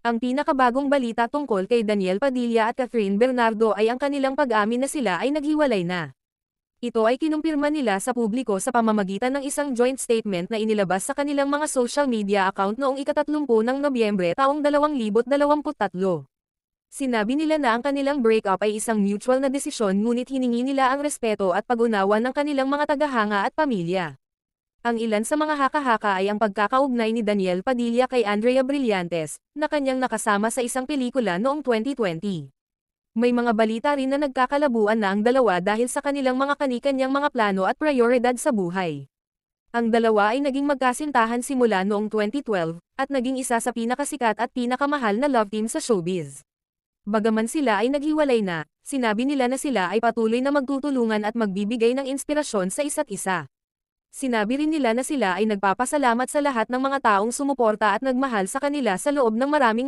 Ang pinakabagong balita tungkol kay Daniel Padilla at Catherine Bernardo ay ang kanilang pag-amin na sila ay naghiwalay na. Ito ay kinumpirma nila sa publiko sa pamamagitan ng isang joint statement na inilabas sa kanilang mga social media account noong ika-30 ng Nobyembre taong 2023. Sinabi nila na ang kanilang breakup ay isang mutual na desisyon ngunit hiningi nila ang respeto at pag-unawa ng kanilang mga tagahanga at pamilya. Ang ilan sa mga haka-haka ay ang pagkakaugnay ni Daniel Padilla kay Andrea Brillantes, na kanyang nakasama sa isang pelikula noong 2020. May mga balita rin na nagkakalabuan na ang dalawa dahil sa kanilang mga kani-kanyang mga plano at prioridad sa buhay. Ang dalawa ay naging magkasintahan simula noong 2012, at naging isa sa pinakasikat at pinakamahal na love team sa showbiz. Bagaman sila ay naghiwalay na, sinabi nila na sila ay patuloy na magtutulungan at magbibigay ng inspirasyon sa isa't isa. Sinabi rin nila na sila ay nagpapasalamat sa lahat ng mga taong sumuporta at nagmahal sa kanila sa loob ng maraming